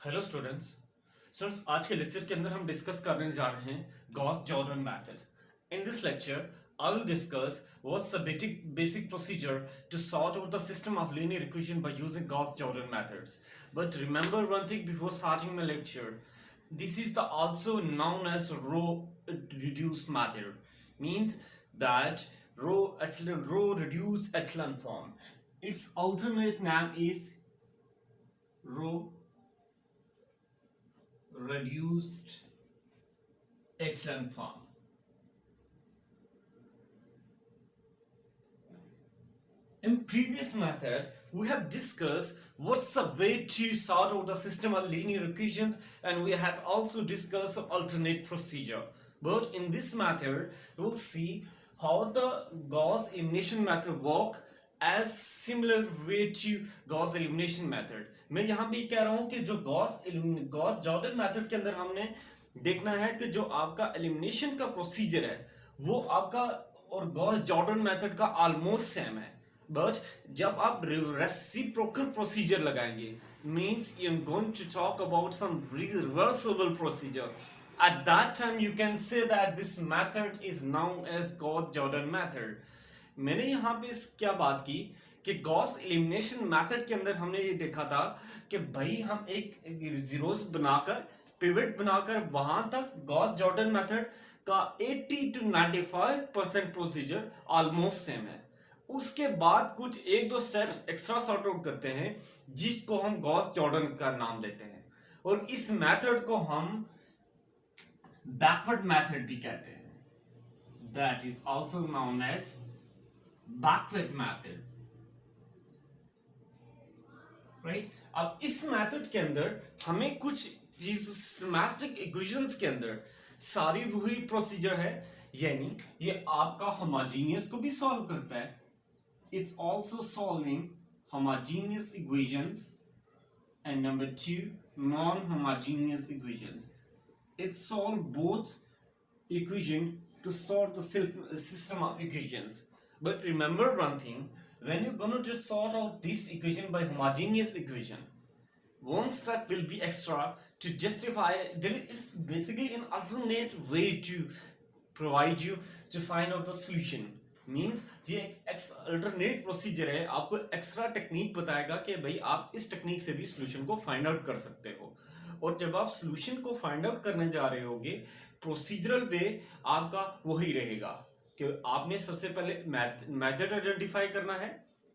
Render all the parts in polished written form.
Hello students आज के lecture के अंदर हम डिस्कस करने जा रहे हैं Gauss Jordan method. In this lecture I will discuss what's the basic procedure to sort out the system of linear equation by using Gauss Jordan methods. But remember one thing before starting my lecture, this is the also known as row reduced method, means that row reduced echelon form. Its alternate name is row reduced echelon form. In previous method, we have discussed what's the way to sort out the system of linear equations, and we have also discussed some alternate procedure. But in this method, we'll see how the Gauss elimination method work as similar way to Gauss elimination method. मैं यहाँ भी कह रहा हूँ कि जो Gauss Jordan method के अंदर हमने देखना है कि जो आपका एलिमिनेशन का प्रोसीजर है वो आपका और गॉस जॉर्डन मेथड का ऑलमोस्ट सेम है। बट जब आप रेसिप्रोकल प्रोसीजर लगाएंगे, means you are going to talk about some reversible procedure, at that time you can say that this method is known as Gauss-Jordan method. मैंने यहाँ पे क्या बात की कि गॉस एलिमिनेशन मेथड के अंदर हमने ये देखा था कि भाई हम एक जीरोस बनाकर पिवट बनाकर वहां तक गॉस जॉर्डन मेथड का 80 to 95% प्रोसीजर ऑलमोस्ट सेम है। उसके बाद कुछ एक दो स्टेप्स एक्स्ट्रा सॉर्ट आउट करते हैं जिसको हम गॉस जॉर्डन का नाम देते हैं, और इस मेथड को हम बैकवर्ड मेथड भी कहते हैं। That is also known as backward method, right. अब इस मेथड के अंदर हमें कुछ सिस्टेमैटिक इक्वेशंस के अंदर सारी वही प्रोसीजर है, यानी ये आपका होमोजेनियस को भी सॉल्व करता है। It's also solving homogeneous equations, and number 2, non-homogeneous equations. It solves both equation to solve the system of equations. But remember one thing, when you're going to just sort out this equation by homogeneous equation, one step will be extra to justify. It's basically an alternate way to provide you to find out the solution. Means ये एक alternate procedure है, आपको extra technique बताएगा कि भाई आप इस technique से भी सोल्यूशन को फाइंड आउट कर सकते हो। और जब आप सोल्यूशन को फाइंड आउट करने जा रहे होगे, प्रोसीजरल वे आपका वही रहेगा कि आपने सबसे पहले मेथड आइडेंटिफाई करना है,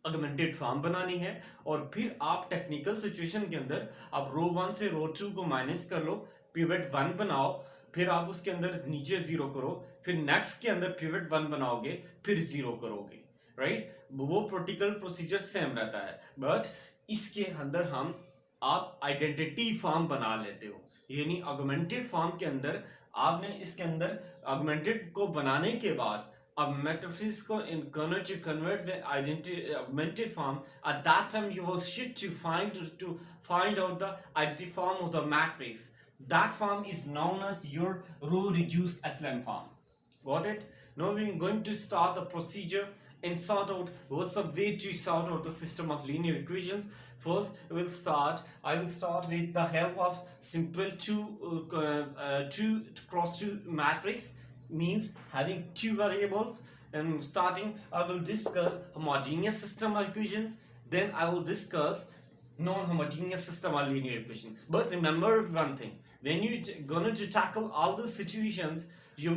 ऑगमेंटेड फॉर्म बनानी है, और फिर आप टेक्निकल सिचुएशन के अंदर आप रो 1 से रो 2 को माइनस कर लो, पिवट 1 बनाओ, फिर आप उसके अंदर नीचे जीरो करो, फिर नेक्स्ट के अंदर पिवट 1 बनाओगे, फिर जीरो करोगे, राइट। वो प्रोटिकल प्रोसीजर सेम रहता है, बट इसके अंदर हम आप आइडेंटिटी फॉर्म बना लेते हो, यानी ऑगमेंटेड फॉर्म के अंदर आपने इसके अंदर ऑगमेंटेड को बनाने के बाद अब मैट्रिक्स को in going to convert the identity augmented form. At that time you will should to find out the identity form of the matrix. That form is known as your row reduced echelon form. Got it? Now we're going to start the procedure and sort out what's the way to sort out the system of linear equations. First I will start with the help of simple two cross two matrix, means having two variables. And starting I will discuss homogeneous system of equations, then I will discuss non-homogeneous system of linear equation. But remember one thing, when you gonna to tackle all the situations, you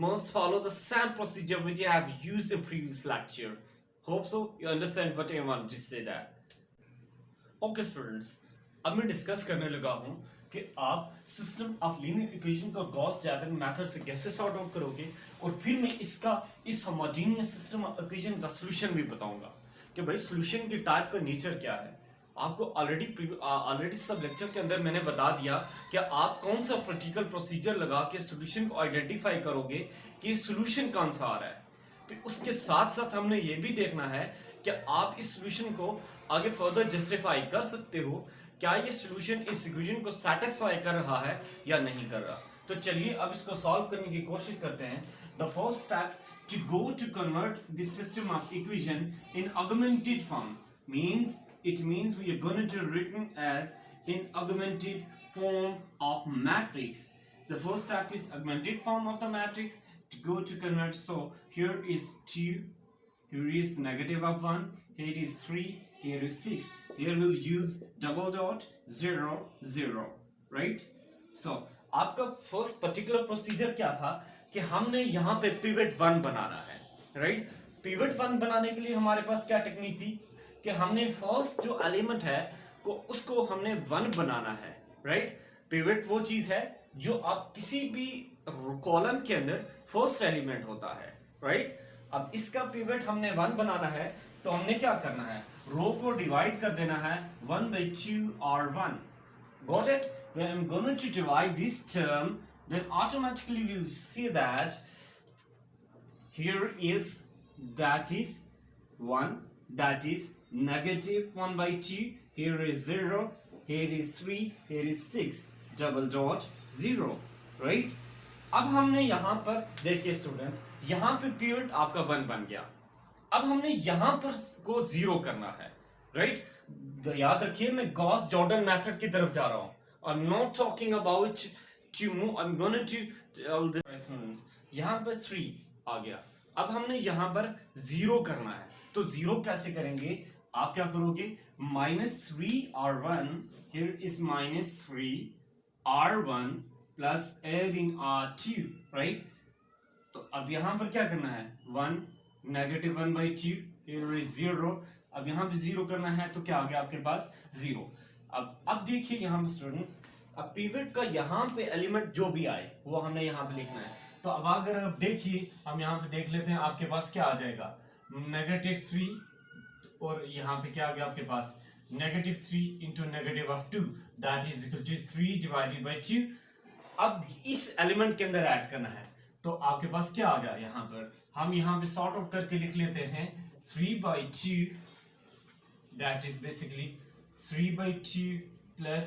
must follow the same procedure which I have used in previous lecture. Hope so you understand what I want to say that. Okay students, अब मैं discuss करने लगा हूँ कि आप system of linear equation को Gauss Jordan method से कैसे सॉर्ट आउट करोगे, और फिर मैं इस होमोजेनियस सिस्टम ऑफ इक्वेशन का सॉल्यूशन भी बताऊंगा कि भाई सॉल्यूशन की टाइप का नेचर क्या है। आपको ऑलरेडी सब लेक्चर के अंदर मैंने बता दिया कि आप कौन सा प्रैक्टिकल प्रोसीजर लगा के सॉल्यूशन को आइडेंटिफाई करोगे कि सॉल्यूशन कौन सा आ रहा है। फिर उसके साथ साथ हमने ये भी देखना है कि आप इस सॉल्यूशन को आगे फर्दर जस्टिफाई कर सकते हो, क्या ये सॉल्यूशन इस इक्वेशन को सेटिस्फाई कर रहा है या नहीं कर रहा। तो चलिए अब इसको सॉल्व करने की कोशिश करते हैं। The first step to go to convert this system of equation in augmented form means we are going to written as in augmented form of matrix. The first step is augmented form of the matrix to go to convert. So here is 2, here is negative of 1, here is 3, here is 6. Here we'll use double dot 0 0, right? So आपका first particular procedure क्या था कि हमने यहाँ पे pivot 1 बनाना है, right? Pivot 1 बनाने के लिए हमारे पास क्या टेक्निक थी कि हमने फर्स्ट जो एलिमेंट है को उसको हमने 1 बनाना है, राइट? पिवट वो चीज है जो आप किसी भी कॉलम के अंदर फर्स्ट एलिमेंट होता है, राइट? अब इसका पिवट हमने 1 बनाना है तो हमने क्या करना है, रो को डिवाइड कर देना है 1/2 R1. Got it? When I'm going to divide this term, then automatically we'll see that here is, that is 1, that is negative 1/2, here is 0, here is 3, here is 6, double dot 0, right? अब हमने यहाँ पर देखिए students, यहाँ पे pivot आपका 1 बन गया. अब हमने यहाँ पर को 0 करना है, राइट? याद रखिए मैं गॉस जॉर्डन मेथड की तरफ जा रहा हूँ. I'm not talking about to move. I'm going to tell this. यहाँ पर 3 आ गया. अब हमने यहाँ पर 0 करना है, तो 0 कैसे करेंगे? आप क्या करोगे? -3R1, here is -3 R1 plus adding R2, right? तो अब यहाँ पर क्या करना है? 1, negative 1/2, here is 0. अब यहाँ पे 0 करना है तो क्या आ गया आपके पास? 0. अब देखिए यहाँ पे स्टूडेंट्स, अब पिवट का यहाँ पे एलिमेंट जो भी आए वो हमने यहाँ पे लिखना है. तो अब अगर आप देखिए, हम यहाँ पे देख लेते हैं आपके पास क्या आ जाएगा, -3, और यहाँ पे क्या आ गया आपके पास, -3 into -2, that is equal to 3 divided by 2. अब इस एलिमेंट के अंदर ऐड करना है तो आपके पास क्या आ गया, यहाँ पर हम यहाँ पे सॉर्ट आउट करके लिख लेते हैं 3/2, that is basically 3/2 plus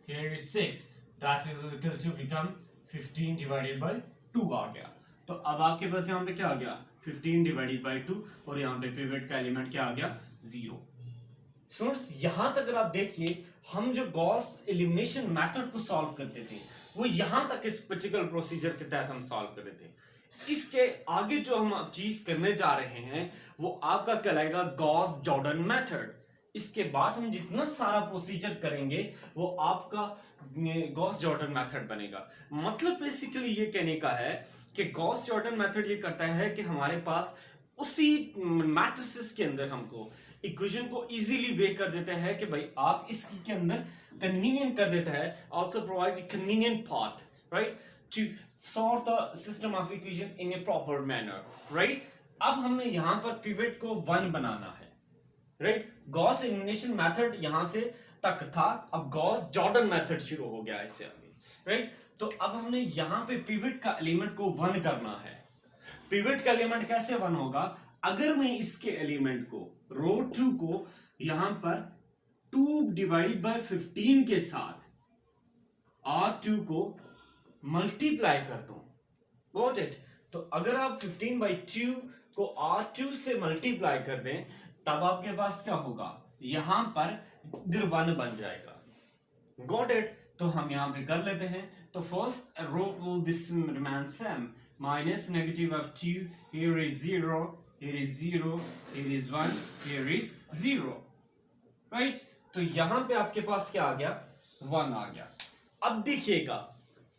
here is 6, that is equal to become 15 divided by 2 आ गया. तो अब आपके पास यहाँ पे क्या आ गया, 15 divided by 2, और यहाँ पे पिवट का एलिमेंट क्या आ गया, 0. स्टूडेंट्स यहाँ तक अगर आप देखिए, हम जो गॉस एलिमिनेशन मेथड को सॉल्व करते थे वो यहाँ तक इस पर्टिकुलर प्रोसीजर के तहत हम सॉल्व कर रहे थे. इसके आगे जो हम चीज करने जा रहे हैं वो आपका कहलाएगा गॉस जॉर्डन मेथड. इसके बाद हम जितना सारा प्रोसीजर करेंगे वो आपका गॉस जॉर्डन मेथड बनेगा. मतलब बेसिकली ये कहने का है कि गॉस जॉर्डन मेथड ये करता है कि हमारे पास उसी मैट्रिसेस के अंदर हमको इक्वेशन को इजीली वे कर देता है कि भाई आप इसकी के अंदर कन्वीनियंट कर देता है, also provide a convenient path, right, to sort the system of equation in a proper manner, right. अब हमने यहां पर पिवट को 1 बनाना है, राइट. गॉस एलिमिनेशन मेथड यहां से तक था, अब गॉस जॉर्डन मेथड शुरू हो गया इससे आगे, राइट. तो अब हमने यहां पे पिवट का एलिमेंट को 1 करना है. पिवट का एलिमेंट कैसे 1 होगा? अगर मैं इसके एलिमेंट को रो 2 को यहां पर 2 डिवाइडेड बाय 15 के साथ R2 को मल्टीप्लाई कर दूं, गॉट इट? तो अगर आप 15/2 को R2 से मल्टीप्लाई कर दें तब आपके पास क्या होगा, यहां पर इधर 1 बन जाएगा, गॉट इट? तो हम यहां पे कर लेते हैं. तो first row will be remain same, minus negative of 2, here is 0, here is 0, here is 1, here is 0, right? तो यहां पे आपके पास क्या आ गया, 1 आ गया. अब देखिएगा,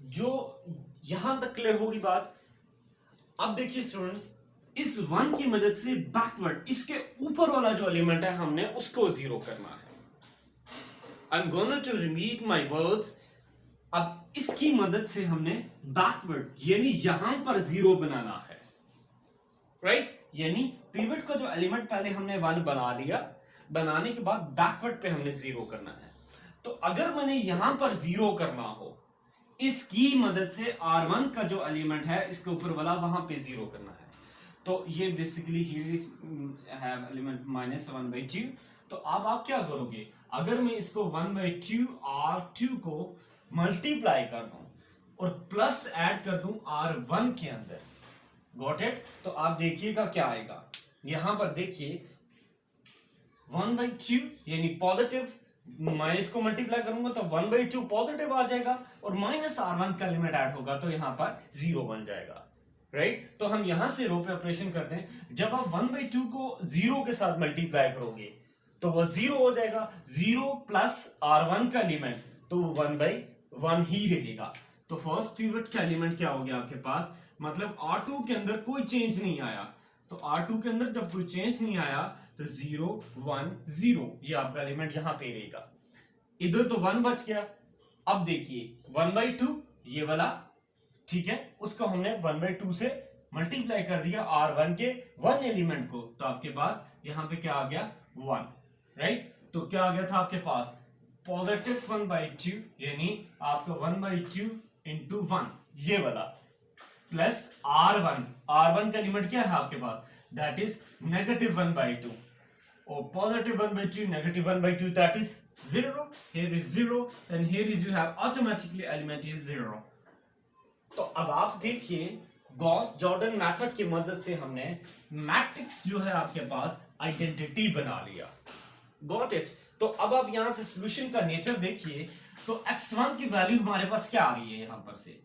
जो यहां तक क्लियर होगी बात. अब देखिए स्टूडेंट्स, इस 1 की मदद से बैकवर्ड इसके ऊपर वाला जो एलिमेंट है हमने उसको 0 करना है. I'm going to repeat my words. अब इसकी मदद से हमने बैकवर्ड यानी यहां पर 0 बनाना है, राइट. यानी पिवट का जो एलिमेंट पहले हमने 1 बना लिया, बनाने के बाद बैकवर्ड पे हमने 0 करना है. तो अगर मैंने यहां पर 0 करना हो, इसकी मदद से R1 का जो एलिमेंट है इसके ऊपर वाला वहां पे 0 करना है. तो ये बेसिकली हैव एलिमेंट -1/2. तो अब आप क्या करोगे, अगर मैं इसको 1/2 R2 को मल्टीप्लाई कर दूं और प्लस ऐड कर दूं R1 के अंदर, गॉट इट? तो आप देखिएगा क्या आएगा. यहां पर देखिए 1/2 यानी पॉजिटिव माइनस को मल्टीप्लाई करूंगा तो 1/2 पॉजिटिव आ जाएगा और -r1 का एलिमेंट ऐड होगा तो यहां पर 0 बन जाएगा, राइट। तो हम यहां से रो पे ऑपरेशन करते हैं, जब आप 1/2 को 0 के साथ मल्टीप्लाई करोगे तो वो 0 हो जाएगा, 0 प्लस r1 का एलिमेंट तो वो 1/1 ही रहेगा। तो फर्स्ट पिवट का एलिमेंट क्या हो गया आपके पास, मतलब R2 के अंदर कोई चेंज नहीं आया, तो R2 के अंदर जब कोई चेंज नहीं आया तो 0 1 0 ये आपका एलिमेंट यहां पे रहेगा। इधर तो 1 बच गया। अब देखिए 1/2 ये वाला, ठीक है, उसको हमने 1/2 से मल्टीप्लाई कर दिया R1 के 1 एलिमेंट को, तो आपके पास यहां पे क्या आ गया 1, राइट। तो क्या आ गया था आपके पास पॉजिटिव 1/2 यानी आपका 1/2 इंटू 1 ये वाला प्लस R1 का एलिमेंट क्या है आपके पास, that is -1/2 or positive 1/2 -1/2 that is 0, here is 0 and here is you have automatically element is 0। तो अब आप देखिए गॉस जॉर्डन मेथड की मदद से हमने मैट्रिक्स जो है आपके पास आइडेंटिटी बना लिया, गॉट इट। तो अब आप यहां से सॉल्यूशन का नेचर देखिए, तो x1 की वैल्यू हमारे पास क्या आ रही है, यहां पर से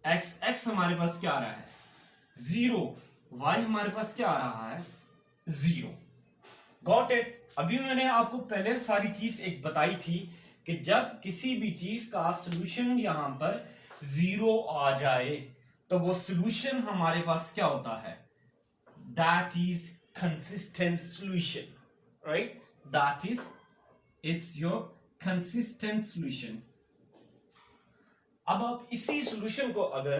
x हमारे पास क्या आ रहा है 0, y हमारे पास क्या आ रहा है 0, गॉट इट। अभी मैंने आपको पहले सारी चीज एक बताई थी कि जब किसी भी चीज का सॉल्यूशन यहां पर 0 आ जाए तो वो सॉल्यूशन हमारे पास क्या होता है, that is consistent solution, right, that is it's your consistent solution. अब आप इसी सॉल्यूशन को अगर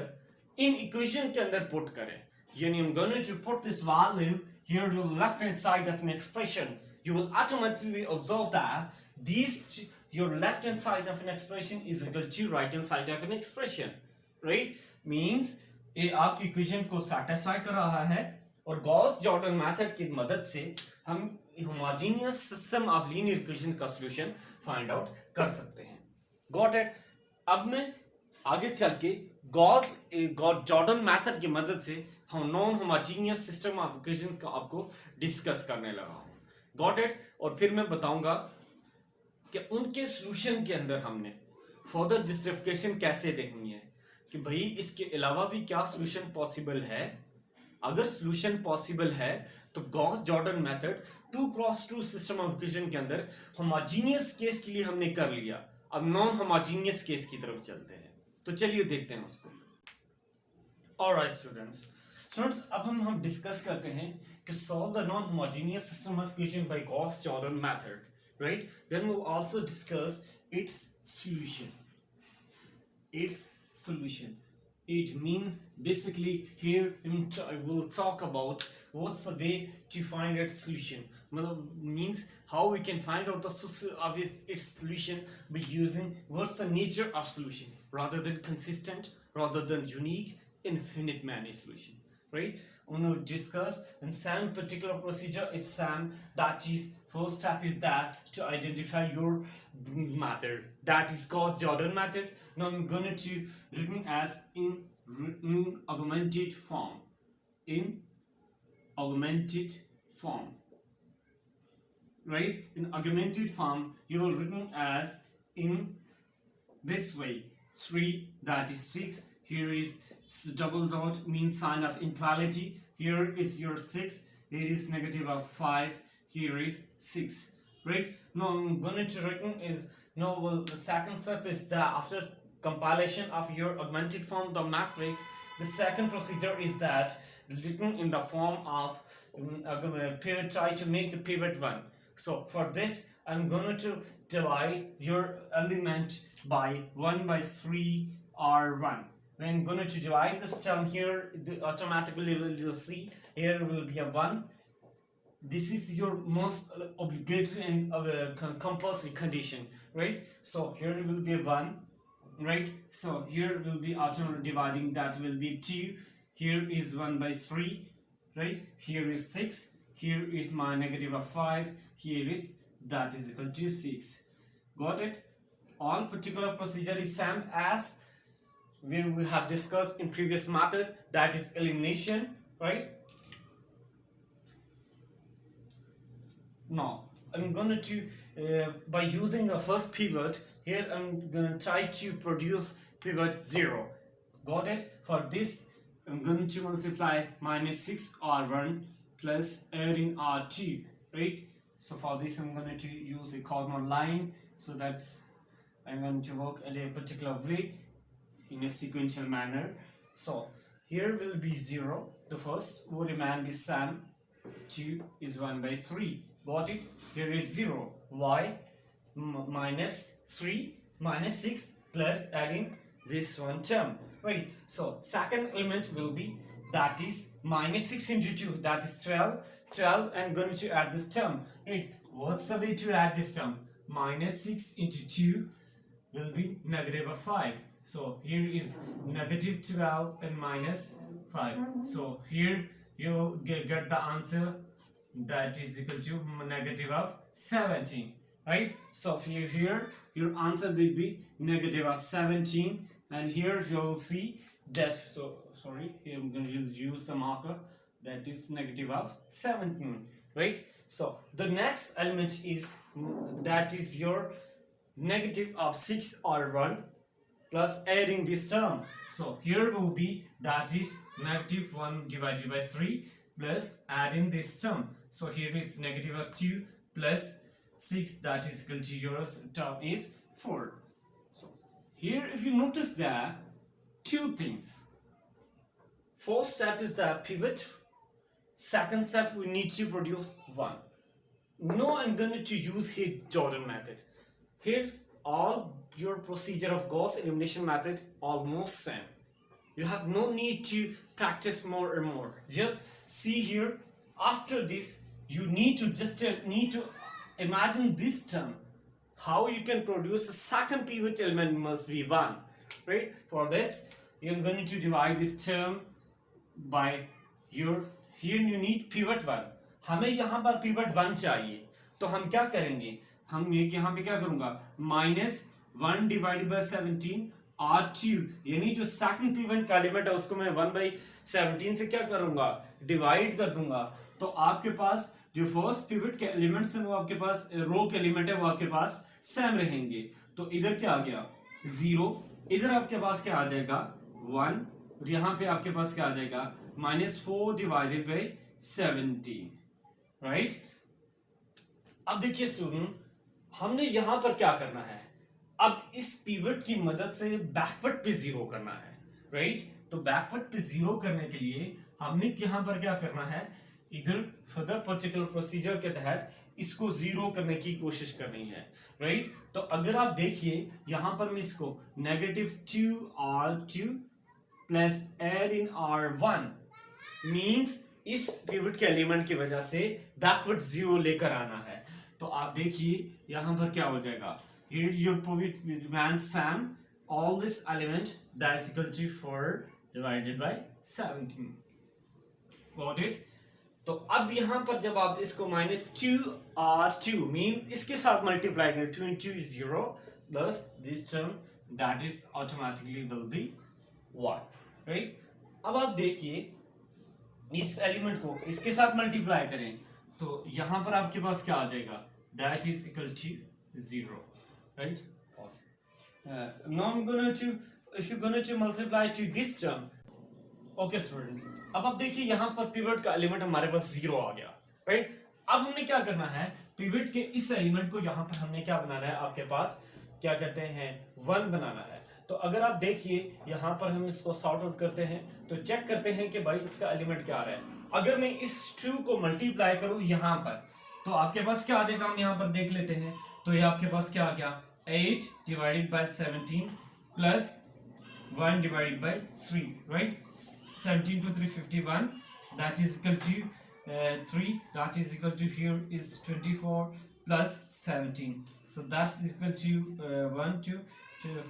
इन इक्वेशन के अंदर पुट करें, यानी I'm going to put this value here to the left hand side of an expression, you will automatically observe that your left hand side of an expression is equal to right hand side of an expression, right, means ये आपकी equation को satisfy कर रहा है और Gauss Jordan method की मदद से हम homogeneous system of linear equation का सॉल्यूशन फाइंड आउट कर सकते हैं, गॉट इट। अब मैं आगे चल के गॉस जॉर्डन मेथड की मदद से हम non homogeneous system of equation का आपको डिस्कस करने लगा हूं, गॉट इट। और फिर मैं बताऊंगा कि उनके सॉल्यूशन के अंदर हमने फर्दर जस्टिफिकेशन कैसे देखनी है कि भाई इसके अलावा भी क्या सॉल्यूशन पॉसिबल है। अगर सॉल्यूशन पॉसिबल है तो Gauss Jordan method 2x2 system of equation के अंदर होमोजेनियस केस के लिए हमने कर लिया, अब नॉन होमोजेनियस केस की तरफ चलते हैं, तो चलिए देखते हैं उसको। ऑलराइट स्टूडेंट्स अब हम डिस्कस करते हैं कि solve the non homogeneous system of equation by Gauss Jordan method, right. Then we will also discuss its solution. It means basically here I will talk about what's the way to find its solution, means how we can find out its solution by using what's the nature of solution rather than consistent, rather than unique, infinite many solution, right. We will discuss and some particular procedure is some that is first step is that to identify your method, that is called Jordan method. Now I'm going to written as in augmented form, in augmented form, right. In augmented form you will written as in this way 3 that is 6, here is double dot means sign of inequality, here is your 6, here is negative of 5, here is 6, right. Now I'm going to written is now the second step is that after compilation of your augmented form the matrix, the second procedure is that written in the form of try to make a pivot 1. So for this I'm going to divide your element by 1/3 R1. When I'm going to divide this term here, automatically you'll see here will be a 1. This is your most obligatory and compulsory condition, right. So here will be a 1, right. So here will be automatically dividing, that will be 2, here is 1/3, right, here is 6, here is my negative of 5, here is that is equal to 6, got it. All particular procedure is same as we have discussed in previous method, that is elimination, right. Now I'm going to by using the first pivot here, I'm going to try to produce pivot 0. Got it? For this I'm going to multiply minus 6 r1 plus adding r2, right? So for this I'm going to use a corner line, so that I'm going to work in a particular way in a sequential manner. So here will be 0, the first will remain be sum, 2 is 1 by 3. Got it? Here is 0. Why? Minus 3 minus 6 plus adding this one term. Right? So second element will be, that is minus 6 into 2, that is 12. 12, I'm going to add this term. Right? What's the way to add this term? Minus 6 into 2 will be negative 5. So here is negative 12 and minus 5. So here you will get the answer, that is equal to negative of 17, right? So here your answer will be negative of 17, and here you will see that, so sorry, here I'm going to use the marker, that is negative of 17, right? So the next element is, that is your negative of 6 r1 plus adding this term. So here will be, that is negative 1 divided by 3 plus adding this term. So here is negative of 2 plus 6, that is equal to your term is 4. So here if you notice there two things. First step is the pivot. Second step, we need to produce 1. Now I'm going to use here Jordan method. Here's all your procedure of Gauss elimination method almost same. You have no need to practice more and more. Just see here, after this you need to imagine this term. How you can produce a second pivot element must be 1, right? For this you're going to divide this term by your, here you need pivot 1. हमें यहाँ पर pivot 1 चाहिए, तो हम क्या करेंगे, हम यहाँ पे क्या करूँगा, minus 1 divided by 17 r2, यानी जो सेकंड पिवट का एलिमेंट है उसको मैं 1 by 17 से क्या करूँगा, डिवाइड कर दूंगा. तो आपके पास जो फर्स्ट पिवट के एलिमेंट्स हैं वो आपके पास, रो के एलिमेंट है वो आपके पास सेम रहेंगे. तो इधर क्या आ गया 0, इधर आपके पास क्या आ जाएगा 1, और यहाँ पे आपके पास क्या आ जाएगा -4 डिवाइडेड बाई 17, राइट. अब देखिए स्टूडेंट, हमने यहां पर क्या करना है, अब इस पिवट की मदद से बैकवर्ड पे 0 करना है, राइट. तो बैकवर्ड पे 0 करने के लिए हमने यहां पर क्या करना है, इधर फर्दर पर्टिकुलर प्रोसीजर के तहत इसको 0 करने की कोशिश करनी है, राइट. तो अगर आप देखिए यहां पर मैं इसको -2r2 प्लस एड इन r1 मींस इस पिवट के एलिमेंट की वजह से बैकवर्ड 0 लेकर आना है. तो आप देखिए यहां पर क्या हो जाएगा, here your pivot remains same, all this element that is equal to 4 divided by 17. Got it? तो अब यहां पर जब आप इसको -2r2 मीन इसके साथ मल्टीप्लाई करें, 2 into 0 plus this term, that is automatically will be 1, right. अब आप देखिए इस एलिमेंट को इसके साथ मल्टीप्लाई करें तो यहां पर आपके पास क्या आ जाएगा, that is equal to 0, right. Pause. Now I'm going to, if you're going to multiply to this term, okay students, अब आप देखिए यहां पर पिवट का एलिमेंट हमारे पास 0 आ गया, राइट. अब हमने क्या करना है, पिवट के इस एलिमेंट को यहां पर हमने क्या बनाना है, आपके पास क्या कहते हैं 1 बनाना है. तो अगर आप देखिए यहां पर हम इसको सॉर्ट आउट करते हैं तो चेक करते हैं कि भाई इसका एलिमेंट क्या आ रहा है. अगर मैं इस 2 को मल्टीप्लाई करूं यहां पर तो आपके पास क्या आ जाएगा, हम यहां पर देख लेते हैं. तो ये आपके पास क्या आ गया, 8 divided by 17 plus 1 divided by 3, right. 17 to 3 51, that is equal to 3, that is equal to here is 24 plus 17, so that's equal to 1 to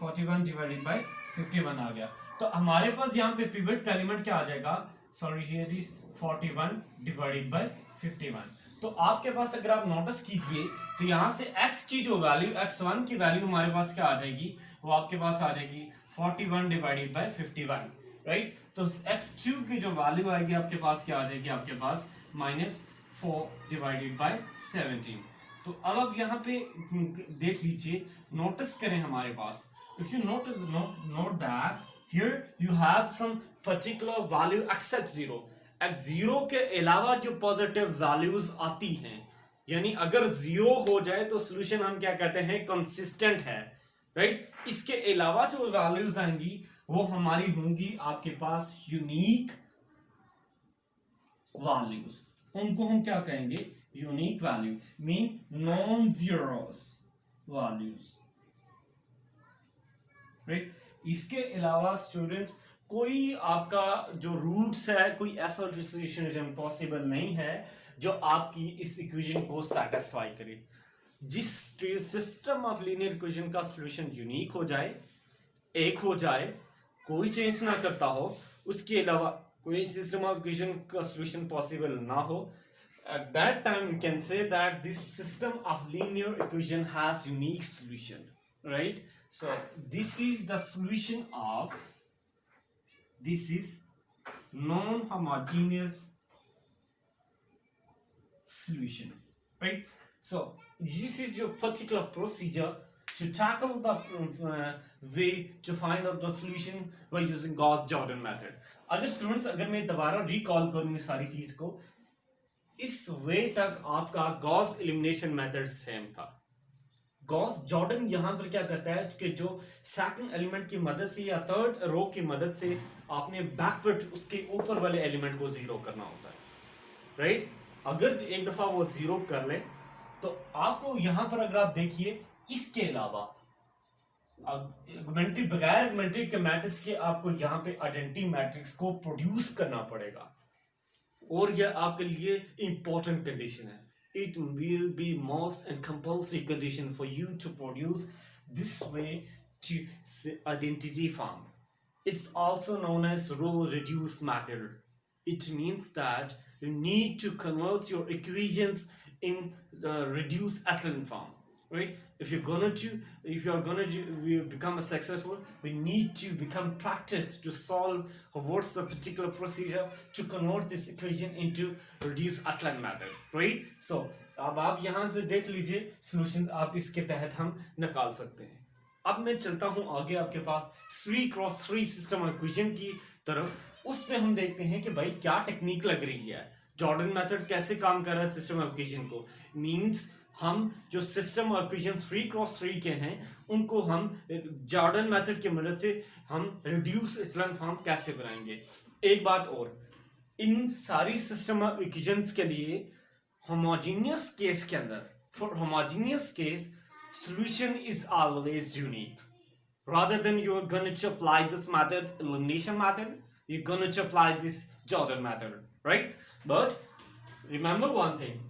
41 divided by 51 आ गया. तो हमारे पास यहाँ पे पिवट का एलिमेंट क्या आ जाएगा, sorry here is 41 divided by 51. तो आपके पास अगर आप नोटिस कीजिए तो यहाँ से x की जो वैल्यू, x1 की वैल्यू हमारे पास क्या आ जाएगी, वो आपके पास आ जाएगी 41 डिवाइडेड बाय 51, राइट. तो x2 की जो वैल्यू आएगी आपके पास क्या आ जाएगी, आपके पास -4 डिवाइडेड बाय 17. तो अब आप यहाँ पे देख लीजिए, नोटिस करें हमारे पास, if you note that here you have some particular value except zero, zero के अलावा जो पॉजिटिव वैल्यूज आती हैं, यानी अगर जीरो हो जाए तो सोल्यूशन हम क्या कहते हैं, कंसिस्टेंट है, राइट। इसके अलावा जो वैल्यूज आएंगी वो हमारी होंगी आपके पास यूनिक वैल्यूज, उनको हम क्या कहेंगे, unique value, mean non zeros values, right. इसके अलावा स्टूडेंट कोई आपका जो रूट्स है, कोई ऐसा सॉल्यूशन पॉसिबल नहीं है जो आपकी इस इक्वेशन को सेटिस्फाई करे। जिस सिस्टम ऑफ लीनियर इक्वेशन का सॉल्यूशन यूनिक हो जाए, एक हो जाए, कोई चेंज ना करता हो, उसके अलावा कोई सिस्टम ऑफ इक्वेशन का सॉल्यूशन पॉसिबल ना हो, at that time you can say that this system of linear equation has unique solution, right? So this is the solution of, this is non-homogeneous solution, right? So this is your particular procedure to tackle the way to find out the solution by using Gauss-Jordan method. अगर students, अगर मैं दोबारा recall करूँ सारी चीज को, इस वे तक आपका गॉस एलिमिनेशन मेथड सेम था। गॉस जॉर्डन यहां पर क्या करता है कि जो सेकंड एलिमेंट की मदद से या थर्ड रो की मदद से आपने बैकवर्ड उसके ऊपर वाले एलिमेंट को जीरो करना होता है, राइट। अगर एक दफा वो जीरो कर ले तो आपको यहां पर, अगर आप देखिए, इसके अलावा बगैर आर्गुमेंटेड के मैट्रिक्स के आपको यहां पे आइडेंटिटी मैट्रिक्स को प्रोड्यूस करना पड़ेगा, और यह आपके लिए इंपॉर्टेंट कंडीशन है। It will be most and compulsory condition for you to produce this way to identity form. It's also known as row reduce method. It means that you need to convert your equations in the reduced echelon form, right? If you're gonna become a successful, we need to become practice to solve what's the particular procedure to convert this equation into reduced echelon method, right? So अब आप यहां से देख लीजिए solutions आप इसके तहत हम निकाल सकते हैं। अब मैं चलता हूं आगे आपके पास 3x3 सिस्टम ऑफ इक्वेशन की तरफ। उसमें हम देखते हैं कि भाई क्या टेक्निक लग रही है, जॉर्डन मेथड कैसे काम कर रहा है सिस्टम ऑफ इक्वेशन को। मींस हम जो सिस्टम ऑफ इक्वेशन 3x3 के हैं उनको हम जॉर्डन मेथड की मदद से हम रिड्यूस इचेलॉन फॉर्म कैसे बनाएंगे। एक बात और, इन सारी सिस्टम ऑफ इक्वेशंस के लिए homogeneous case के अंदर, for homogeneous case solution is always unique, rather than you're going to apply this method, elimination method, you're going to apply this Jordan method, right? But remember one thing,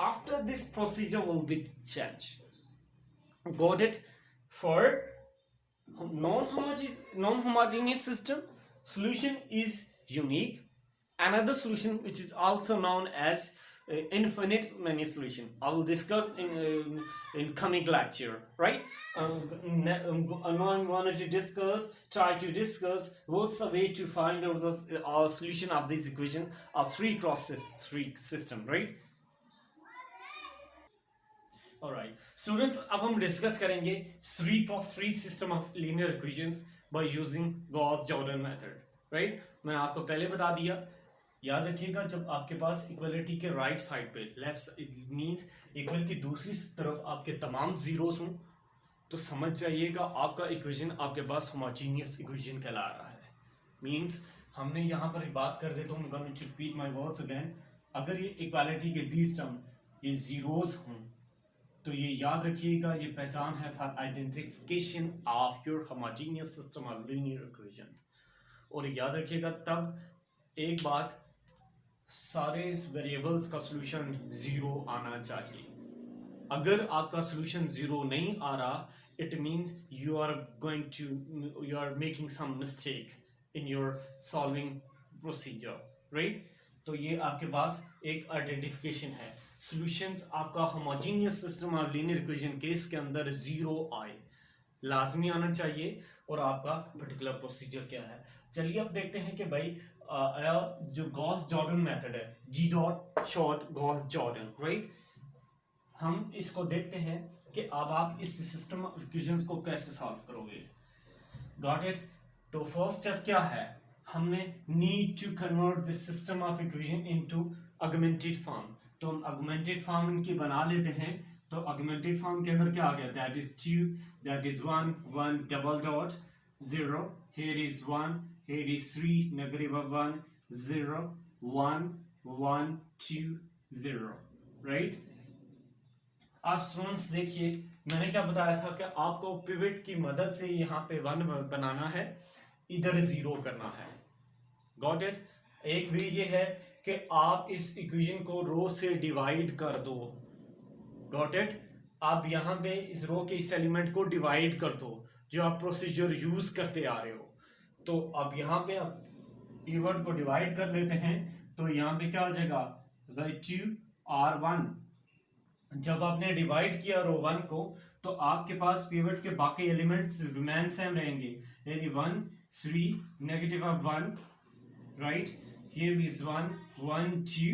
after this procedure will be changed, got it? For non-homogeneous system, solution is unique. Another solution which is also known as infinite many solution, I will discuss in coming lecture, right? I'm going to try to discuss what's the way to find out the solution of this equation of 3x3 system, right? Alright, students, अब हम discuss करेंगे 3x3 system of linear equations by using Gauss-Jordan method, right? मैंने आपको पहले बता दिया, याद रखिएगा, जब आपके पास इक्वलिटी के राइट साइड पे, लेफ्ट मींस इक्वल की दूसरी तरफ आपके तमाम जीरोस हों, तो समझ जाइएगा आपका इक्वेशन आपके पास होमोजेनियस इक्वेशन कहला रहा है। मींस हमने यहाँ पर बात कर देता हूँ, I'm going to repeat my words again, अगर ये इक्वालिटी के दिस टर्म ये जीरोस हों तो ये याद रखिएगा, ये पहचान है for identification of your homogeneous system of linear equations. और याद रखिएगा तब एक बात, सारे वेरिएबल्स का सॉल्यूशन जीरो आना चाहिए। अगर आपका सॉल्यूशन जीरो नहीं आ रहा, it means you are making some mistake in your solving procedure, right? तो ये आपके पास एक आइडेंटिफिकेशन है। सॉल्यूशंस आपका homogeneous system of linear equation case के अंदर जीरो आए, लाजमी आना चाहिए, और आपका पर्टिकुलर प्रोसीजर क्या है। चलिए अब देखते हैं कि भाई जो गॉस जॉर्डन मेथड है, G dot short Gauss Jordan, right? हम इसको देखते हैं कि अब आप इस सिस्टम ऑफ इक्वेशंस को कैसे सॉल्व करोगे। Got it. तो फर्स्ट स्टेप क्या है, हमने need to convert this system of equation into augmented form. तो हम ऑगमेंटेड फॉर्म इनकी बना लेते हैं। तो ऑगमेंटेड फॉर्म के अंदर क्या आ गया, that is 2, that is 1 1 double dot 0, here is 1, here is 3 negative of 1 0 1 1 2 0, right. आप स्टूडेंट्स देखिए, मैंने क्या बताया था कि आपको पिवट की मदद से यहाँ पे 1 बनाना है, इधर 0 करना है। Got it. एक वे ये है कि आप इस इक्वेशन को रो से डिवाइड कर दो। Got it. आप यहाँ पे इस रो के इस एलिमेंट को डिवाइड कर दो, जो आप प्रोसीजर यूज करते आ रहे हो। तो अब यहाँ पे आप पिवट को डिवाइड कर लेते हैं, तो यहाँ पे क्या आ जाएगा, 2 R1। जब आपने डिवाइड किया रो 1 को, तो आपके पास पिवट के बाकी एलिमेंट्स रिमेन सेम रहेंगे, यानी 1 3 negative of 1, right. Here is 1 1 2,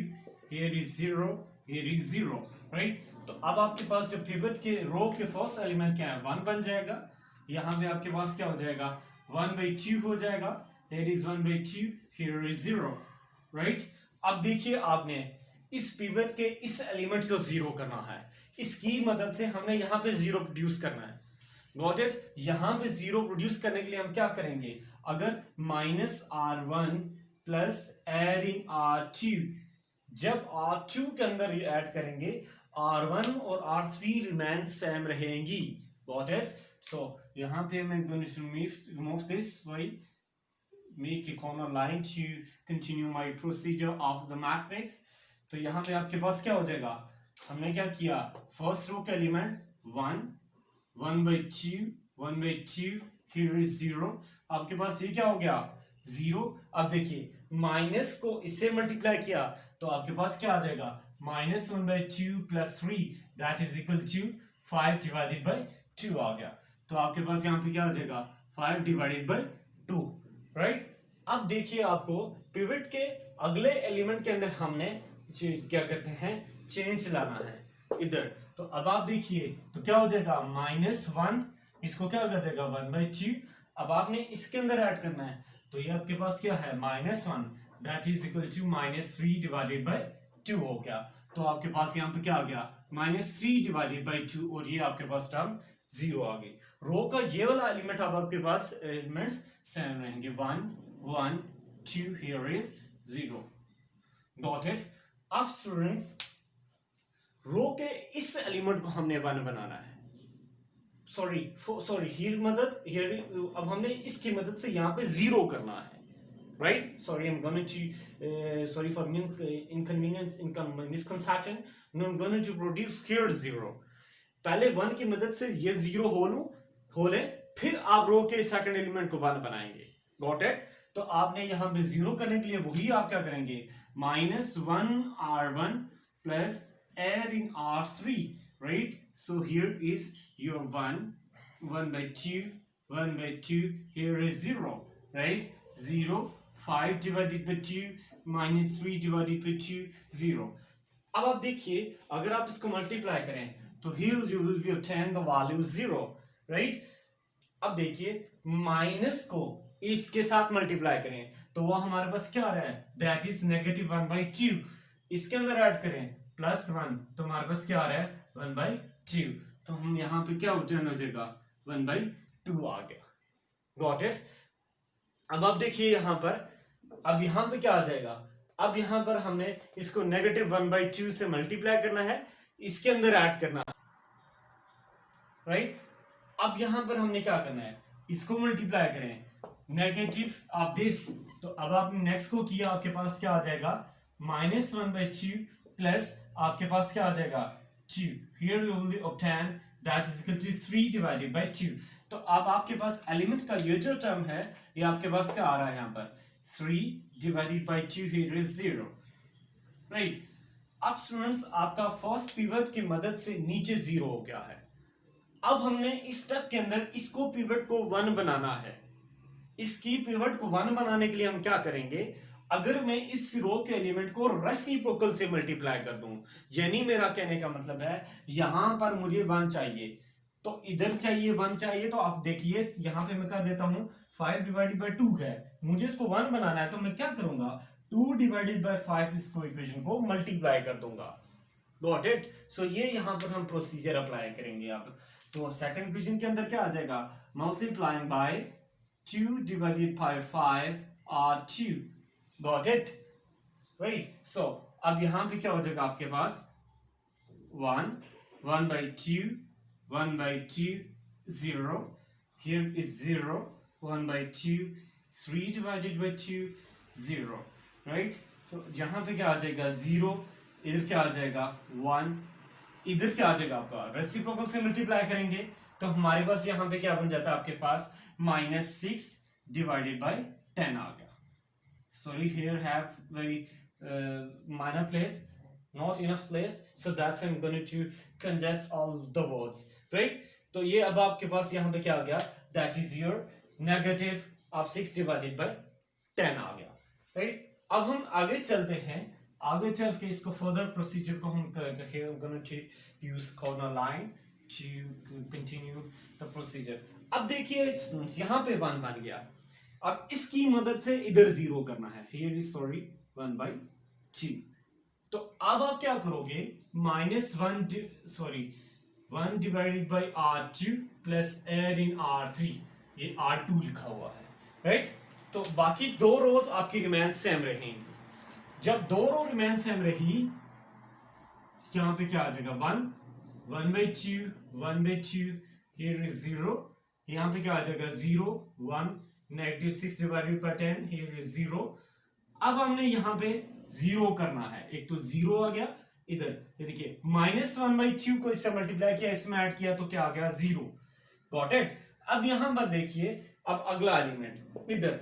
here is 0, here is 0, right. तो अब आपके पास जो पिवट के रो के फर्स्ट एलिमेंट क्या है, 1 बन जाएगा। यहाँ पे आपके पास क्या हो जाएगा, 1/2 हो जाएगा, here is 1/2, here is 0, right. अब देखिए, आपने इस पिवट के इस एलिमेंट को 0 करना है, इसकी मदद से हमने यहाँ पे 0 प्रोड्यूस करना है। Got it. यहाँ पे 0 प्रोड्यूस करने के लिए हम क्या करेंगे, अगर -R1 plus add in R2, जब R2 के अंदर ऐड करेंगे, R1 और R3 रिमेन सेम रहेंगी। Got it. सो यहाँ पे मैं going to remove this by make a corner line to continue my procedure of the matrix। तो यहाँ पे आपके पास क्या हो जाएगा, हमने क्या किया, फर्स्ट रो के एलिमेंट 1 1/2 1/2, here is 0। आपके पास ये क्या हो गया, 0। अब देखिए, माइनस को इससे मल्टीप्लाई किया, तो आपके पास क्या आ जाएगा, -1/2 plus 3, that is equal to 5 divided by 2 आ गया। तो आपके पास यहाँ पे क्या आ जाएगा, 5 डिवाइडेड बाई 2, राइट। अब देखिए, आपको पिवट के अगले एलिमेंट के अंदर हमने क्या करते हैं, चेंज लाना है इधर। तो अब आप देखिए, तो क्या हो जाएगा, -1, इसको क्या कर देगा, 1/2। अब आपने इसके अंदर ऐड करना है, तो ये आपके पास क्या है, -1, that is equal to -3 divided by 2 हो गया। तो आपके पास यहाँ पे क्या आ गया, -3 डिवाइडेड बाई 2, और ये आपके पास टर्म 0 आ गई। रो का ये वाला एलिमेंट, अब आपके पास एलिमेंट्स सेम रहेंगे, 1 1 2, here is 0। Got it. अब स्टूडेंट्स, रो के इस एलिमेंट को हमने 1 बनाना है, सॉरी हियर मदद, हियर अब हमने इसकी मदद से यहाँ पे 0 करना है, right. Sorry, I am going to sorry for inconvenience, misconception, I am going to produce here 0। पहले 1 की मदद से ये 0 हो ले, फिर आप रो के सेकंड एलिमेंट को 1 बनाएंगे। Got it. तो आपने यहाँ पे 0 करने के लिए वही आप क्या करेंगे, -1 R1 plus add in R3, right? So here is your 1 1/2 1/2, here is 0, right? 0 5 divided by 2 -3 divided by 2 0। अब आप देखिए, अगर आप इसको मल्टीप्लाई करें, तो here you will be obtain the value 0, right? अब देखिए, माइनस को इसके साथ मल्टीप्लाई करें, तो वो हमारे पास क्या आ रहा है, दैट इज -1/2। इसके अंदर ऐड करें +1, तो हमारे पास क्या आ रहा है, 1/2। तो हम यहाँ पे क्या रिटर्न हो जाएगा, 1/2 आ गया। Got it. अब आप देखिए यहाँ पर, अब यहाँ पे क्या आ जाएगा, अब यहाँ पर हमने इसको -1/2 से मल्टीप्लाई करना है, इसके अंदर ऐड करना है, राइट। अब यहाँ पर हमने क्या करना है, इसको मल्टीप्लाई करें, नेगेटिव ऑफ दिस। तो अब आपने नेक्स्ट को किया, आपके पास क्या आ जाएगा, -1/2 प्लस आपके पास क्या आ जाएगा, 2। Here you will obtain that is equal to 3 divided by 2। तो अब आपके पास एलिमेंट का ये जो टर्म है, ये आपके पास क्या आ रहा है, यहाँ पर 3 divided by 2, here is 0, right. अब स्टूडेंट्स, आपका फर्स्ट पिवट की मदद से नीचे 0 हो गया है। अब हमने इस स्टेप के अंदर इसको पिवट को 1 बनाना है। इसकी पिवट को 1 बनाने के लिए हम क्या करेंगे, अगर मैं इस रो के एलिमेंट को रेसिप्रोकल से मल्टीप्लाई कर दूं, यानी मेरा कहने का मतलब है यहां पर मुझे 1 चाहिए तो इधर चाहिए 1 चाहिए, तो आप देखिए यहां पे मैं कर देता हूं 5 डिवाइडेड बाय 2 है, मुझे इसको 1 बनाना है तो मैं क्या करूंगा 2 डिवाइडेड बाय 5 इसको इक्वेशन को मल्टीप्लाई कर दूंगा। Got it. सो ये यहां पर हम प्रोसीजर अप्लाई करेंगे अब। तो सेकंड इक्वेशन के अंदर क्या आ जाएगा, multiplying by 2 divided by 5 R 2। Got it, right. So अब यहां पे क्या हो जाएगा आपके पास 1 1 by 2 1 by 2 0, here is 0 1 by 2 3 divided by 2 0, right। so यहाँ पे क्या आ जाएगा 0, इधर क्या आ जाएगा 1, इधर क्या आ जाएगा आपका रेसिप्रोकल से मल्टीप्लाई करेंगे तो हमारे पास यहाँ पे क्या बन जाता है आपके पास -6 divided by 10 आ गया। sorry here have very minor place, not enough place, so that's I'm going to congest all the words, right। तो ये अब आपके पास यहाँ पे क्या आ गया, that is your negative of 6 divided by 10 आ गया, right। अब हम आगे चलते हैं, आगे चल के इसको फर्दर प्रोसीजर को हम करेंगे, I'm going to use corner line to continue the procedure। अब देखिए यहाँ पे 1 बन गया, अब इसकी मदद से इधर 0 करना है, here is sorry 1 by 2। तो अब आप क्या करोगे -1 divided by R2 plus add in R3, ये R2 लिखा हुआ है, राइट। तो बाकी दो रोज आपकी रिमेन सेम रहेंगी। जब दो रो रिमेन सेम रही, यहां पे क्या आ जाएगा 1 by 2 1 by 2, here is 0, यहां पे क्या आ जाएगा 0 1, -6 डिवाइडेड बाय 10, here is 0। अब हमने यहां पे 0 करना है, एक तो 0 आ गया इधर, ये देखिए -1/2 को इससे मल्टीप्लाई किया, इसमें ऐड किया तो क्या आ गया 0। Got it. अब यहां पर देखिए, अब अगला एलिमेंट इधर,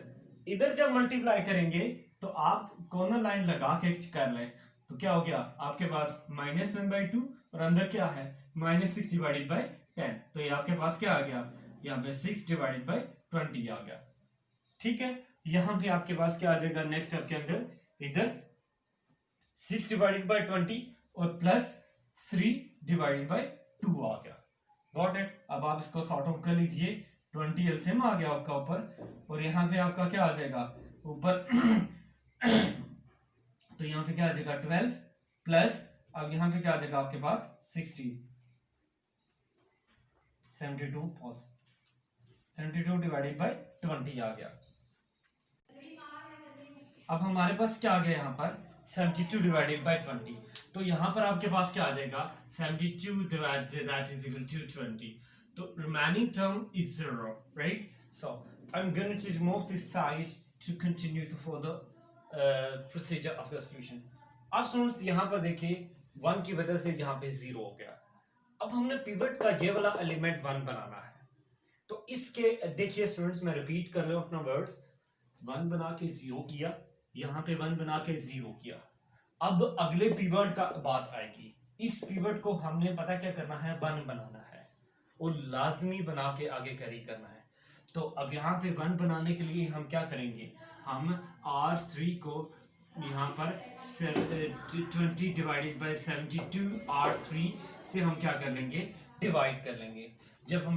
इधर जब मल्टीप्लाई करेंगे तो आप कॉर्नर लाइन लगा के कर लें तो क्या हो गया आपके पास -1/2 और अंदर क्या है -6 डिवाइडेड बाय 10, तो ये आपके पास क्या आ गया, यहाँ पे 6 डिवाइडेड बाय 20 आ गया, ठीक है। यहां पे आपके पास क्या आ जाएगा नेक्स्ट स्टेप के अंदर, इधर 6 डिवाइडेड बाय 20 और प्लस 3 डिवाइडेड बाय 2 आ गया। Got it. अब आप इसको सॉर्ट आउट कर लीजिए, 20 एलसीएम आ गया आपका ऊपर, और यहाँ पे आपका क्या आ जाएगा ऊपर तो यहाँ पे क्या आ जाएगा 12 प्लस, अब यहाँ पे क्या आ जाएगा आपके पास 60, 72 डिवाइडेड बाय 20 आ गया। अब हमारे पास क्या आ गया यहाँ पर 72 डिवाइडेड बाय 20, तो यहाँ पर आपके पास क्या आ जाएगा 72 divided that is equal to 20, तो remaining term is 0, right। so I'm going to remove this side to continue to further procedure of the solution। अब स्टूडेंट्स यहाँ पर देखिए 1 की वजह से यहाँ पे 0 हो गया। अब हमने पिवट का ये वाला एलिमेंट 1 बनाना है, तो इसके देखिए स्टूडेंट्स मैं रिपीट कर रहा हूँ अपना वर्ड्स, 1 बना के 0 किया, यहाँ पे 1 बना के 0 किया। अब अगले पिवट का बात आएगी, इस पिवट को हमने पता क्या करना है 1 बनाना है और लाजमी बना के आगे कैरी करना है। तो अब यहाँ पे 1 बनाने के लिए हम क्या करेंगे, हम R3 को यहाँ पर 20 डिवाइडेड बाय 72 R3 से हम क्या कर लेंगे डिवाइड कर लेंगे। जब हम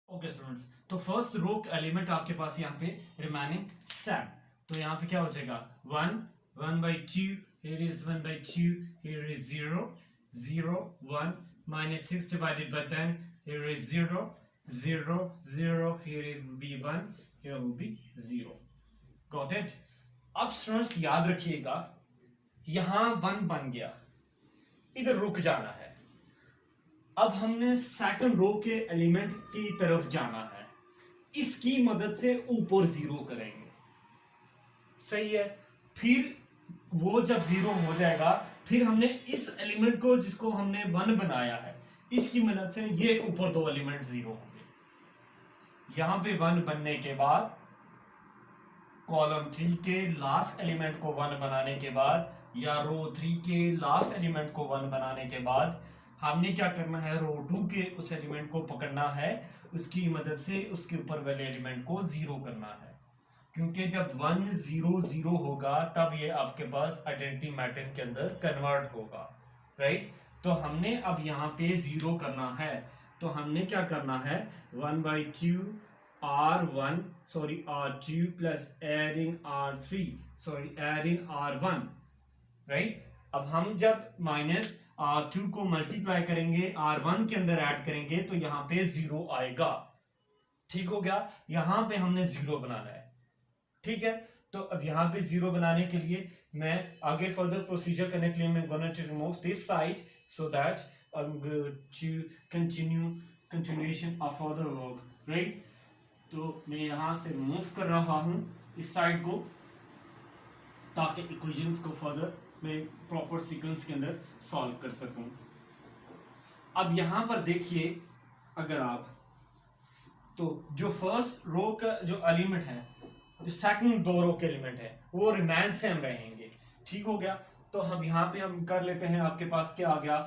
ओके स्टूडेंट्स, तो फर्स्ट रो एलिमेंट आपके पास यहाँ पे रिमेनिंग 7, तो यहाँ पे क्या हो जाएगा 1 by 2, here is 1 by 2, here is 0 0 1, -6 divided by 10, here is 0 0 0, here will be 1, here will be 0। Got it। अब स्टूडेंट्स याद रखिएगा, यहां 1 बन गया, इधर रुक जाना है। अब हमने सेकंड रो के एलिमेंट की तरफ जाना है, इसकी मदद से ऊपर 0 करेंगे, सही है। फिर वो जब 0 हो जाएगा, फिर हमने इस एलिमेंट को जिसको हमने 1 बनाया है, इसकी मदद से ये ऊपर 2 एलिमेंट 0 होंगे। यहां पे 1 बनने के बाद कॉलम 3 के लास्ट एलिमेंट को 1 बनाने के बाद, या रो 3 के लास्ट एलिमेंट को 1 बनाने के बाद, हमने क्या करना है रो 2 के उस एलिमेंट को पकड़ना है, उसकी मदद से उसके ऊपर वाले एलिमेंट को 0 करना है। क्योंकि जब 1 0 0 होगा तब ये आपके पास आइडेंटिटी मैट्रिक्स के अंदर कन्वर्ट होगा, राइट। तो हमने अब यहाँ पे 0 करना है, तो हमने क्या करना है, 1/2 R1 sorry R2 plus adding R3 sorry adding R1, right. अब हम जब माइनस R2 को मल्टीप्लाई करेंगे R1 के अंदर ऐड करेंगे तो यहाँ पे 0 आएगा, ठीक हो गया। यहाँ पे हमने 0 बनाना है, ठीक है। तो अब यहाँ पे 0 बनाने के लिए मैं आगे फर्दर प्रोसीजर करने के लिए मैं gonna to remove this side so that I am going to continuation of further work, right. तो मैं यहाँ से मूव कर रहा हूँ इस साइड को ताकि इक्वेशंस को फर्दर मैं प्रॉपर सीक्वेंस के अंदर सॉल्व कर सकूं। अब यहाँ पर देखिए, अगर आप तो जो फर्स्ट रो का जो एलिमेंट है, जो सेकंड दो रो के एलिमेंट है वो रिमेन सेम रहेंगे, ठीक हो गया। तो हम यहाँ पे हम कर लेते हैं, आपके पास क्या आ गया,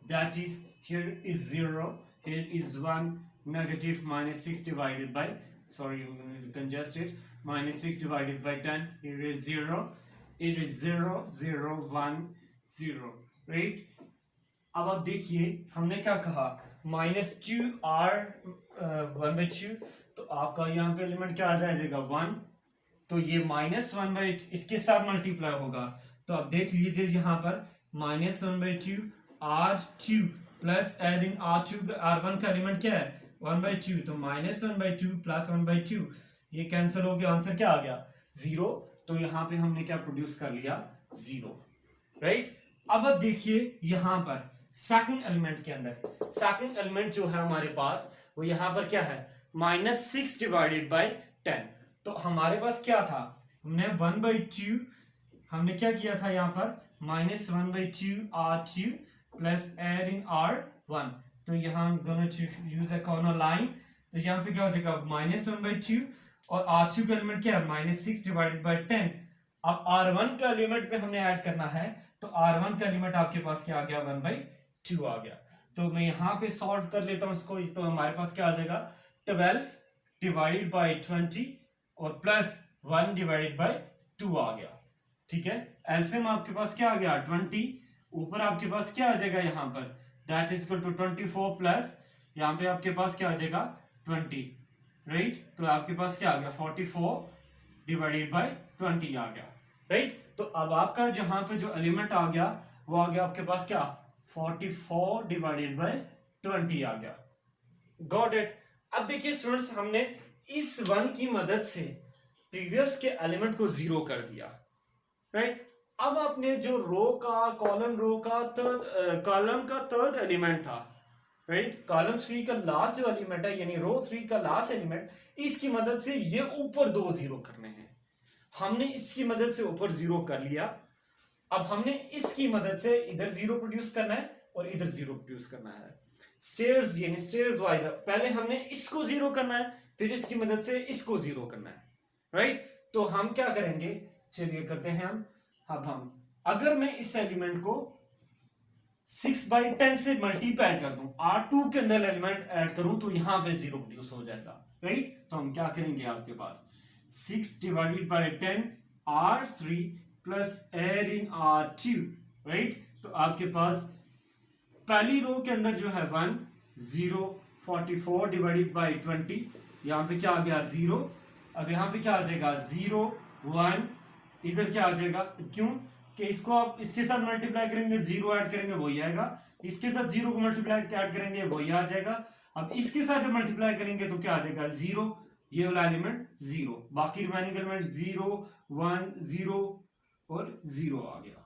that is here is 0, here is 1, negative -6 divided bye sorry congested -6 divided by 10, here is 0, it is 0 0 1 0, right. अब आप देखिए हमने क्या कहा, -2 r 1/2, तो आपका यहाँ पे एलिमेंट क्या आ जाएगा 1, तो ये -1/, इसके साथ मल्टीप्लाई होगा। तो आप देख लीजिए यहाँ पर -1/2 r2 plus adding r2 r1 का एलिमेंट क्या है 1/2, तो -1/2 प्लस 1/2 ये कैंसिल हो गया, आंसर क्या आ गया 0। तो यहाँ पे हमने क्या प्रोड्यूस कर लिया 0, राइट। अब देखिए यहाँ पर सेकंड एलिमेंट के अंदर, सेकंड एलिमेंट जो है हमारे पास वो यहाँ पर क्या है -6 डिवाइडेड बाय 10, तो हमारे पास क्या था, हमने 1/2 हमने क्या किया था यहाँ पर -1/2 r2 प्लस एडिंग r1, तो यहाँ दोनों यूज अ कॉर्नर लाइन, तो यहाँ पे क्या हो जाएगा -1/2 और R2 का एलिमेंट क्या है -6 डिवाइडेड बाय 10। अब R1 का एलिमेंट पे हमने ऐड करना है, तो R1 का एलिमेंट आपके पास क्या आ गया 1/2 आ गया। तो मैं यहाँ पे सॉल्व कर लेता हूँ इसको, तो हमारे पास क्या आ जाएगा 12 डिवाइडेड बाय 20 और प्लस 1 डिवाइडेड बाय 2 आ गया, ठीक है। एलसीएम आपके पास क्या आ गया 20, ऊपर आपके पास क्या आ जाएगा यहाँ पर that is equal to 24 plus यहाँ पे आपके पास क्या आ जाएगा 20, राइट। तो आपके पास क्या आ गया 44 डिवाइडेड बाय 20 आ गया, राइट। तो अब आपका जहां पे जो एलिमेंट आ गया वो आ गया आपके पास क्या 44 डिवाइडेड बाय 20 आ गया, गॉट इट। अब देखिए स्टूडेंट्स, हमने इस 1 की मदद से प्रीवियस के एलिमेंट को 0 कर दिया, राइट। अब आपने जो रो का कॉलम का थर्ड एलिमेंट था, राइट, कॉलम 3 का लास्ट जो एलिमेंट है यानी रो 3 का लास्ट एलिमेंट, इसकी मदद से ये ऊपर 2 0 करने हैं। हमने इसकी मदद से ऊपर 0 कर लिया, अब हमने इसकी मदद से इधर 0 प्रोड्यूस करना है और इधर 0 प्रोड्यूस करना है, स्टेयर्स यानी स्टेयर्स वाइज। पहले हमने इसको 0 करना है, फिर इसकी मदद से इसको 0 करना है, राइट। तो हम क्या करेंगे, चलिए करते हैं हम। अब हम अगर मैं इस एलिमेंट को 6/10 से मल्टीप्लाई कर दूं, R2 के अंदर एलिमेंट ऐड करूं तो यहां पे 0 प्रोड्यूस हो जाएगा, राइट। तो हम क्या करेंगे, आपके पास 6 divided by 10 R3 plus add in R2, right. तो आपके पास पहली रो के अंदर जो है 1 0, 44 डिवाइडेड बाय 20, यहां पे क्या आ गया 0। अब यहां पे क्या आ जाएगा 0 1, इधर क्या आ जाएगा, क्यों कि इसको आप इसके साथ मल्टीप्लाई करेंगे 0 ऐड करेंगे वही आएगा, इसके साथ 0 को मल्टीप्लाई ऐड करेंगे वही आ जाएगा। अब इसके साथ जब मल्टीप्लाई करेंगे तो क्या आ जाएगा 0, ये वाला एलिमेंट 0, बाकी रिमेनिंग एलिमेंट 0 1 0 और 0 आ गया।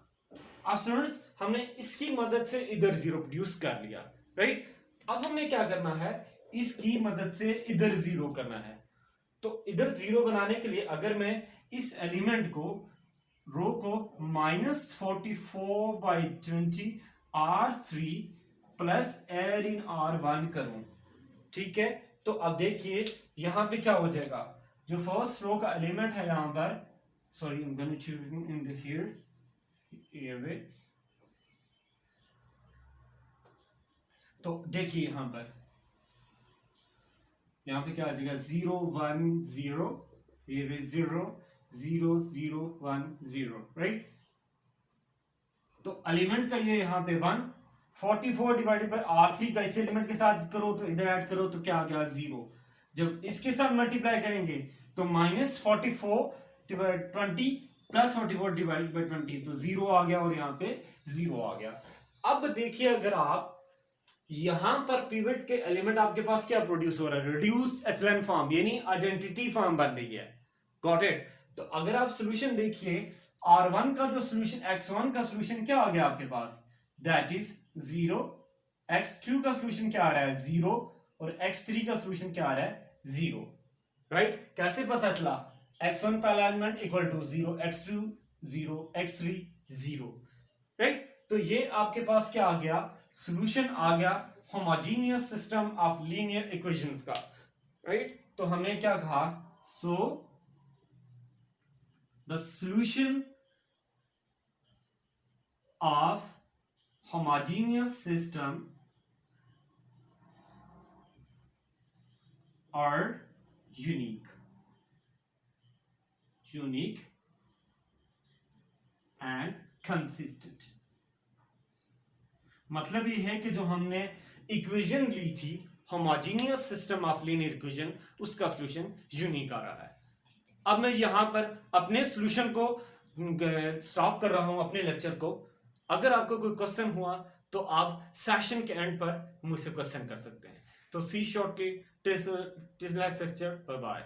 अब स्टूडेंट्स, हमने इसकी मदद से इधर 0 प्रोड्यूस कर लिया, राइट। अब हमने क्या करना है, इसकी मदद से इधर 0 करना है। तो इधर 0 बनाने के लिए अगर मैं इस एलिमेंट को रो को -44/20 R3 प्लस एड इन R1 करूं, ठीक है। तो अब देखिए यहां पे क्या हो जाएगा, जो फर्स्ट रो का एलिमेंट है यहां पर, sorry I am going to in the here way, तो देखिए यहां पे क्या आ जाएगा 0 1 0, ये 0 0 0 1 0, राइट। तो एलिमेंट का ये यहाँ पे 1, 44 डिवाइडेड बाय R3 का इस एलिमेंट के साथ करो तो इधर ऐड करो तो क्या आ गया 0। जब इसके साथ मल्टीप्लाई करेंगे तो -44 डिवाइड 20 प्लस 44 डिवाइडेड बाय 20, तो 0 आ गया और यहाँ पे 0 आ गया। अब देखिए अगर आप यहां पर पिवट के एलिमेंट आपके पास क्या प्रोड्यूस हो रहा है, रिड्यूस एचेलॉन फॉर्म, यानी आइडेंटिटी फॉर्म बन रही है। Got it. तो अगर आप सॉल्यूशन देखिए, R1 का जो सॉल्यूशन, x1 का सॉल्यूशन क्या आ गया आपके पास, दैट इज 0। x2 का सॉल्यूशन क्या आ रहा है 0, और x3 का सॉल्यूशन क्या आ रहा है 0, राइट। कैसे पता चला, x1 पहला element equal to 0, x2 0, x3 0, right. तो ये आपके पास क्या आ गया, सॉल्यूशन आ गया homogeneous system of linear equations का, राइट। तो हमने क्या कहा, so the solution of homogeneous system are unique and consistent। मतलब ये है कि जो हमने इक्वेशन ली थी homogeneous system of linear equation, उसका सॉल्यूशन यूनिक आ रहा है। अब मैं यहां पर अपने सॉल्यूशन को स्टॉप कर रहा हूं, अपने लेक्चर को। अगर आपको कोई क्वेश्चन हुआ तो आप सेशन के एंड पर मुझसे क्वेश्चन कर सकते हैं। तो see shortly till next lecture, bye bye.